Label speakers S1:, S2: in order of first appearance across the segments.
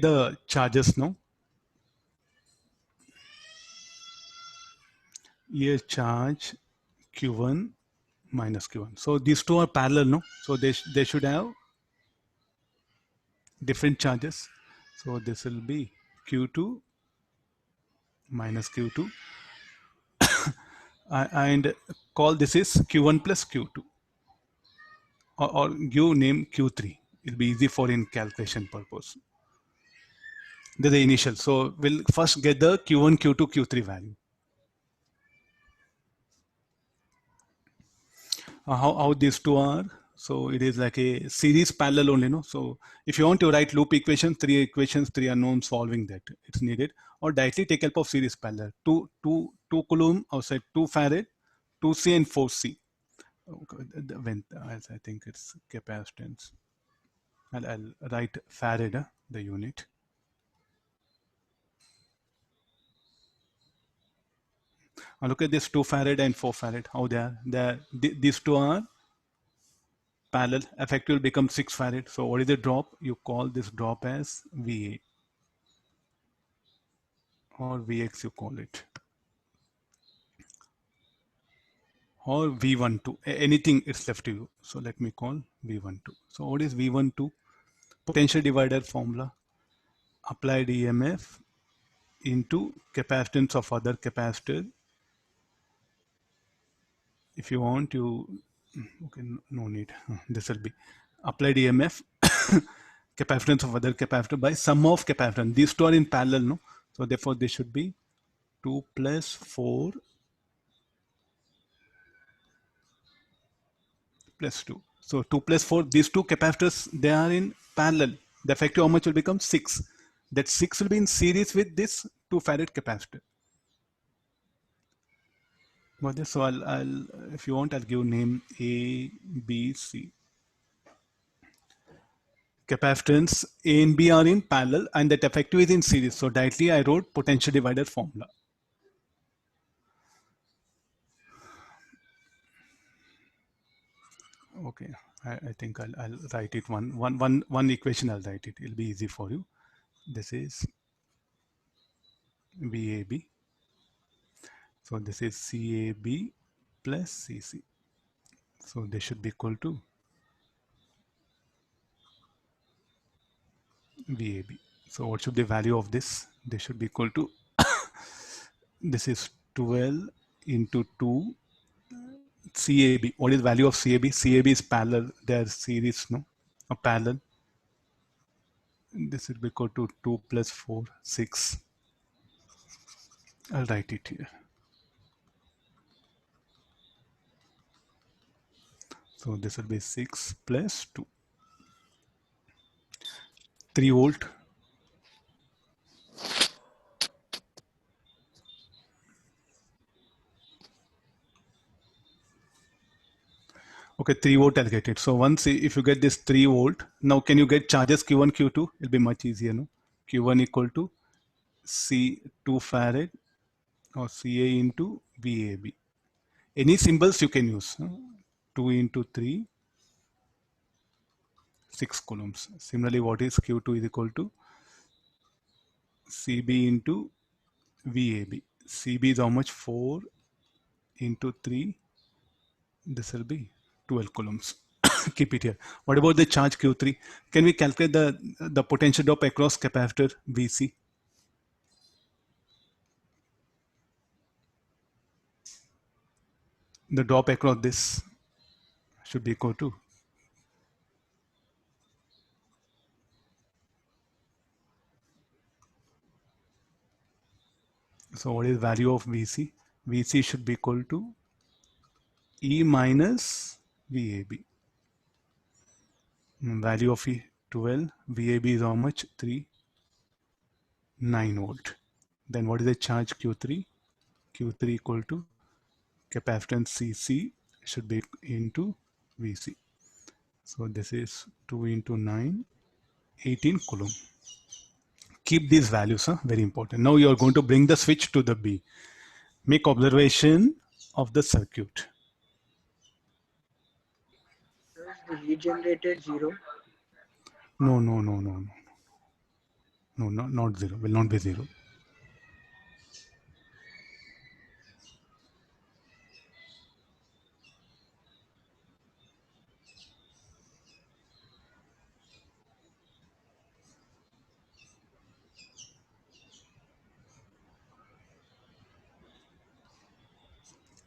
S1: the charges now. Here charge Q1 minus Q1. So these two are parallel, no? So they should have different charges. So this will be Q2 minus Q2 and call this is Q1 plus Q2 or give name Q3. It'll be easy for in calculation purpose. This is the initial. So we'll first get the Q1, Q2, Q3 value. How these two are? So it is like a series parallel only, no? So if you want to write loop equations, three unknown, solving that it's needed, or directly take help of series parallel. 2 coulomb outside 2 farad, 2C and 4C. When I think it's capacitance. I'll write farad, the unit. Now look at this 2 farad and 4 farad. How they are? These two are parallel. Effective will become 6 farad. So what is the drop? You call this drop as VA or VX, you call it, or V12. Anything it's left to you. So let me call V12. So what is V12? Potential divider formula. Applied EMF into capacitance of other capacitor. If you want, you okay, no need. This will be applied EMF capacitance of other capacitor by sum of capacitance. These two are in parallel, no? So therefore this should be 2 plus 4 plus 2. So 2 plus 4, these two capacitors, they are in parallel. The effective how much will become 6. That 6 will be in series with this 2 farad capacitor. So I'll if you want, I'll give name A, B, C. Capacitance A and B are in parallel and that effective is in series. So directly I wrote potential divider formula. Okay, I think I'll write it one equation. I'll write it. It'll be easy for you. This is VAB. So this is CAB plus CC. So they should be equal to VAB. So what should be the value of this? They should be equal to this is 12 into 2 CAB. What is the value of CAB? CAB is parallel. They are series, no? A parallel. This will be equal to 2 plus 4, 6. I'll write it here. So this will be 6 plus 2. 3 volt. Okay, 3 volt I'll get it. So once if you get this 3 volt, now can you get charges Q1, Q2? It'll be much easier, no? Q1 equal to C 2 farad or CA into VAB. Any symbols you can use. 2 into 3, 6 coulombs. Similarly, what is Q2 is equal to CB into VAB. CB is how much? 4 into 3. This will be 12 coulombs. Keep it here. What about the charge Q3? Can we calculate the potential drop across capacitor VC? The drop across this should be equal to so what is value of VC? VC should be equal to E minus VAB. Value of E 12, VAB is how much? 3, 9 volt. Then what is the charge Q3? Q3 equal to capacitance CC should be into VC. So this is 2 into 9, 18 coulomb. Keep these values, very important. Now you are going to bring the switch to the B. Make observation of the circuit.
S2: Is the heat generated 0?
S1: No. No, not 0. Will not be 0.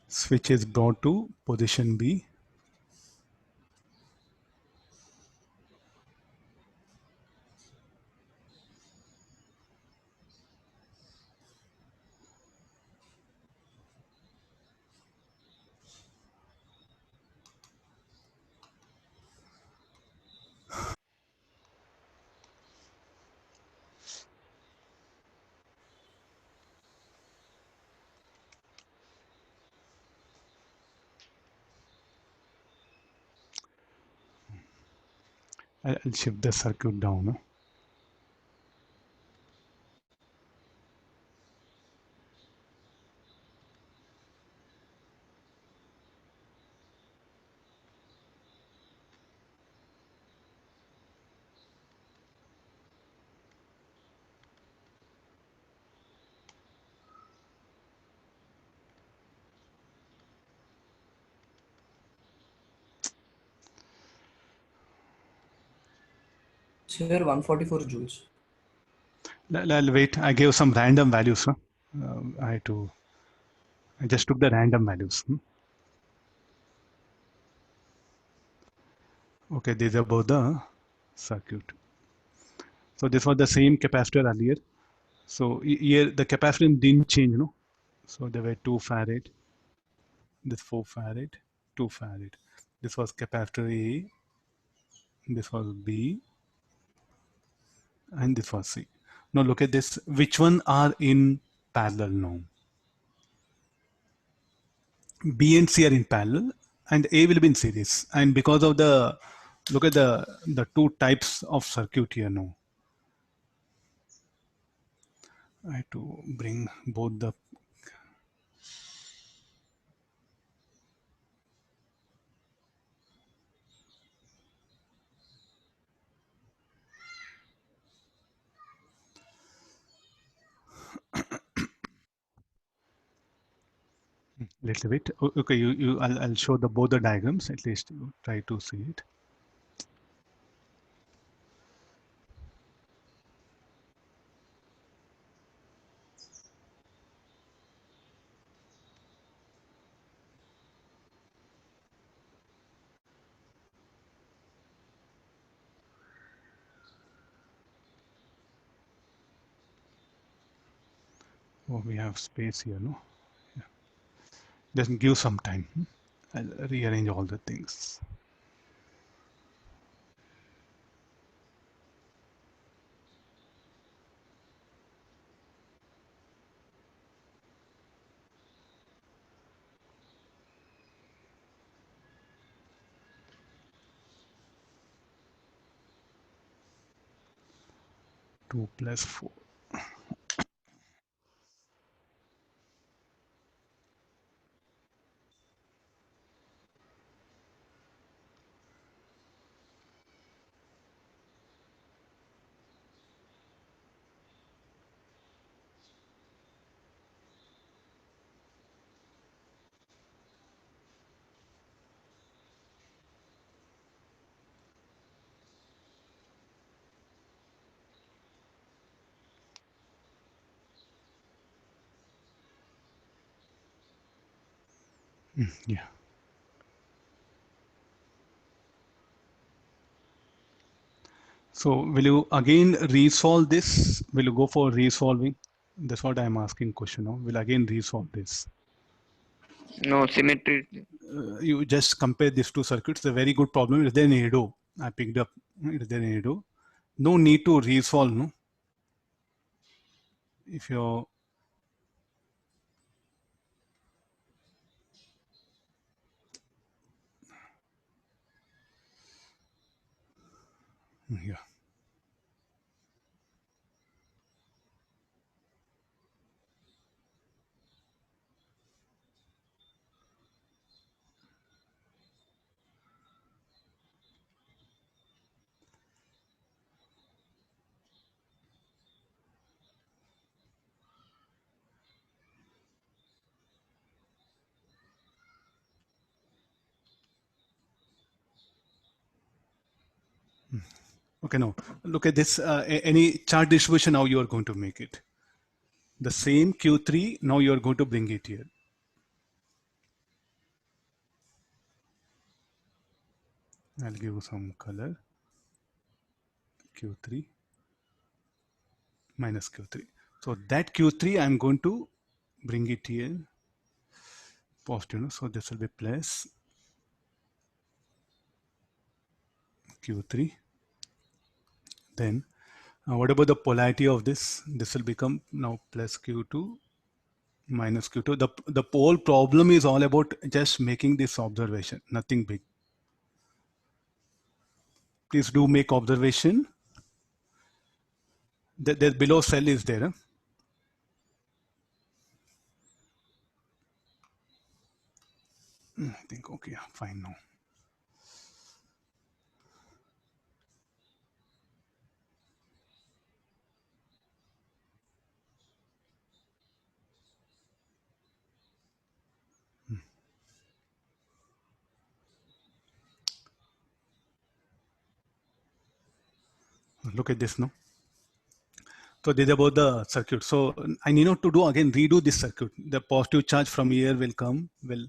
S1: Switch is brought to position B. I'll shift the circuit down. No?
S2: Here 144 joules.
S1: I'll wait. I gave some random values. Huh? I just took the random values. Okay, these are both the circuit. So this was the same capacitor earlier. So here the capacitance didn't change, no? So there were 2 farad, this 4 farad, 2 farad. This was capacitor A, this was B, and this was C. Now look at this. Which one are in parallel now? B and C are in parallel, and A will be in series. And because of the, look at the 2 types of circuit here now. I have to bring both the. Little bit. Okay, I'll show the both the diagrams. At least you try to see it. Oh, we have space here, no? Yeah. Just give some time. I'll rearrange all the things. Two plus four. Yeah. So will you again resolve this? Will you go for resolving? That's what I'm asking question now. Will again resolve this?
S3: No, symmetry.
S1: You just compare these 2 circuits. A very good problem. Is there an ADO? I picked up. Is there an ADO? No need to resolve, no? If you're, yeah. Okay, now look at this. Any charge distribution, how you are going to make it. The same Q3, now you are going to bring it here. I'll give you some color. Q3 minus Q3. So that Q3, I'm going to bring it here. Positive, so this will be plus Q3. Then what about the polarity of this? This will become now plus Q2 minus Q2. The whole problem is all about just making this observation, nothing big. Please do make observation. The below cell is there. Huh? I think okay, fine now. Look at this now. So this is about the circuit. So I need not to do again redo this circuit. The positive charge from here will come, will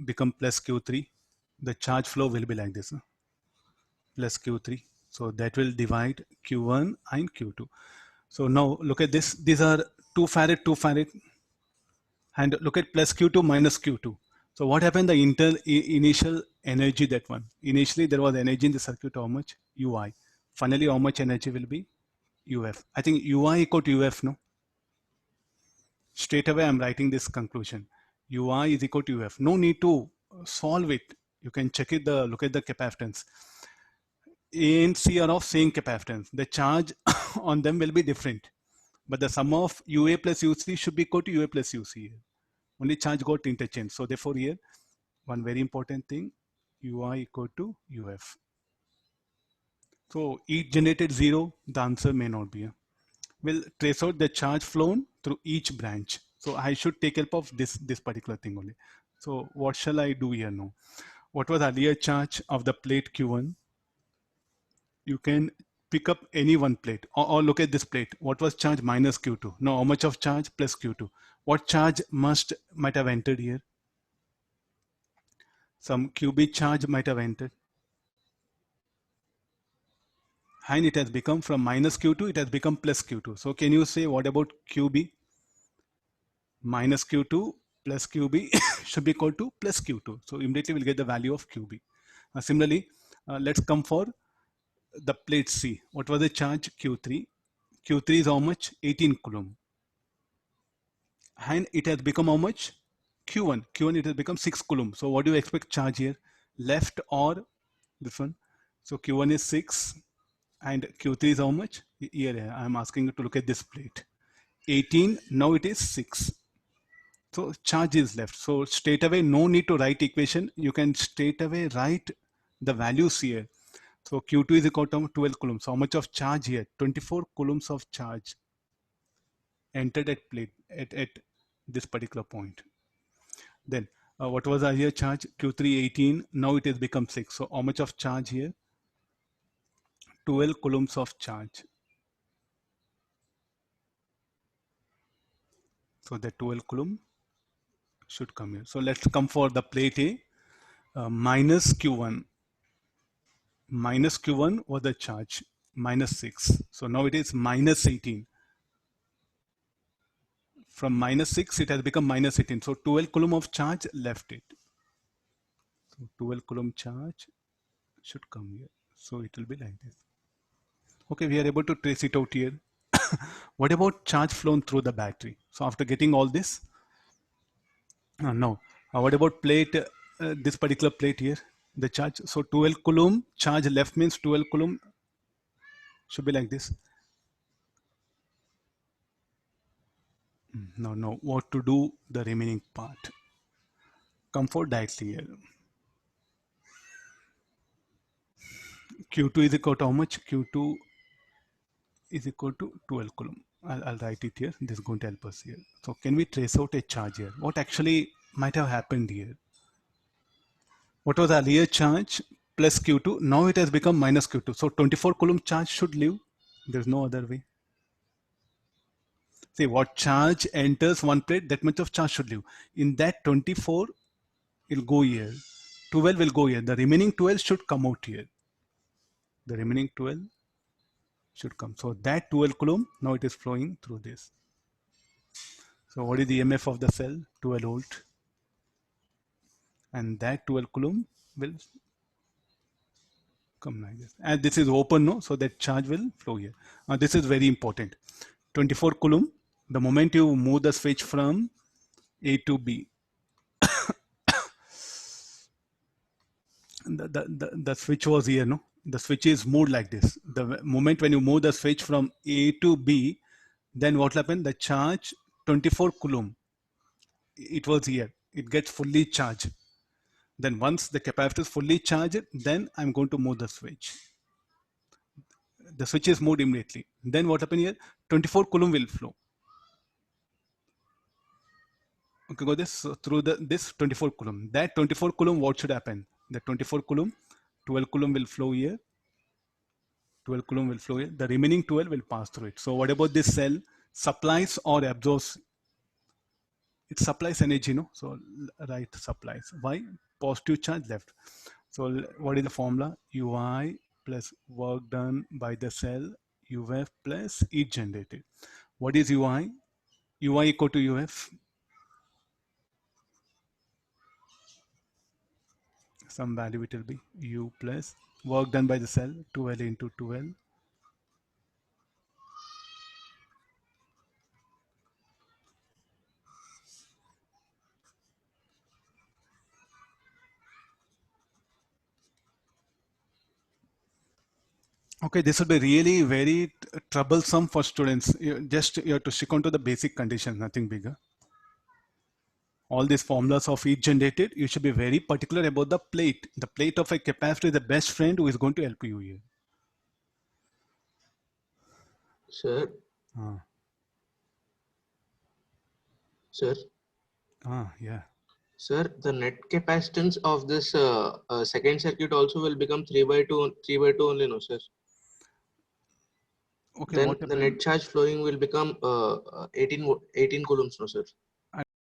S1: become plus Q3. The charge flow will be like this, plus Q3. So that will divide Q1 and Q2. So now look at this. These are 2 farad, 2 farad. And look at plus Q2 minus Q2. So what happened? The initial energy, that one. Initially there was energy in the circuit, how much? UI. Finally, how much energy will be? UF. I think UI equal to UF, no? Straight away I'm writing this conclusion. UI is equal to UF. No need to solve it. You can check it, look at the capacitance. A and C are of same capacitance. The charge on them will be different. But the sum of UA plus UC should be equal to UA plus UC. Only charge got interchanged. So therefore here, one very important thing, UI equal to UF. So each generated 0, the answer may not be. Will trace out the charge flown through each branch. So I should take help of this particular thing only. So what shall I do here now? What was earlier charge of the plate Q1? You can pick up any one plate or look at this plate. What was charge minus Q2? Now how much of charge plus Q2? What charge might have entered here? Some QB charge might have entered. And it has become from minus Q2, it has become plus Q2. So can you say what about QB? Minus Q2 plus QB should be equal to plus Q2. So immediately we'll get the value of QB. Similarly, let's come for the plate C. What was the charge? Q3. Q3 is how much? 18 coulomb. And it has become how much? Q1. Q1 it has become 6 coulomb. So what do you expect charge here? Left or this one? So Q1 is 6 and Q3 is how much? Here I'm asking you to look at this plate. 18, now it is 6. So charge is left. So straight away, no need to write equation. You can straight away write the values here. So Q2 is equal to 12 coulombs. So how much of charge here? 24 coulombs of charge entered at plate at this particular point. Then what was our here charge? Q3 18. Now it has become 6. So how much of charge here? 12 coulombs of charge. So the 12 coulomb should come here. So let's come for the plate A. Minus Q1. Minus Q1 was the charge, minus 6. So now it is minus 18. From minus 6, it has become minus 18. So 12 coulomb of charge left it. So 12 coulomb charge should come here. So it will be like this. Okay, we are able to trace it out here. What about charge flown through the battery? So after getting all this, now what about plate, this particular plate here, the charge? So 12 coulomb charge left means 12 coulomb should be like this. Now what to do the remaining part? Come for directly here. Q2 is equal to how much? Q2 is equal to 12 coulomb. I'll write it here. This is going to help us here. So can we trace out a charge here? What actually might have happened here? What was the earlier charge? plus Q2. Now it has become minus Q2. So 24 Coulomb charge should leave. There's no other way. See, what charge enters one plate, that much of charge should leave. In that 24 will go here. 12 will go here. The remaining 12 should come out here. The remaining 12 should come. So that 12 Coulomb, now it is flowing through this. So what is the EMF of the cell? 12 volt. And that 12 Coulomb will come like this. And this is open, no? So that charge will flow here. This is very important. 24 Coulomb, the moment you move the switch from A to B, the switch was here, no? The switch is moved like this. The moment when you move the switch from A to B, then what happened? The charge 24 Coulomb, it was here. It gets fully charged. Then once the capacitor is fully charged, then I'm going to move the switch. The switch is moved immediately. Then what happened here? 24 Coulomb will flow. Okay, go this through this 24 Coulomb. That 24 Coulomb, what should happen? The 24 Coulomb, 12 Coulomb will flow here. 12 Coulomb will flow here. The remaining 12 will pass through it. So what about this cell? Supplies or absorbs? It supplies energy, no? So right, supplies. Why? Positive charge left. So what is the formula? UI plus work done by the cell, UF plus heat generated. What is UI? UI equal to UF. Some value it will be U plus work done by the cell, 12 into 12. Okay, this will be really very troublesome for students. You have to stick on to the basic conditions, nothing bigger. All these formulas of heat generated, you should be very particular about the plate. The plate of a capacitor is the best friend who is going to help you here.
S4: Sir. Sir.
S1: Yeah.
S4: Sir, the net capacitance of this second circuit also will become 3 by 2 only, no, sir? Okay, then the net charge flowing will become 18 coulombs, no, sir?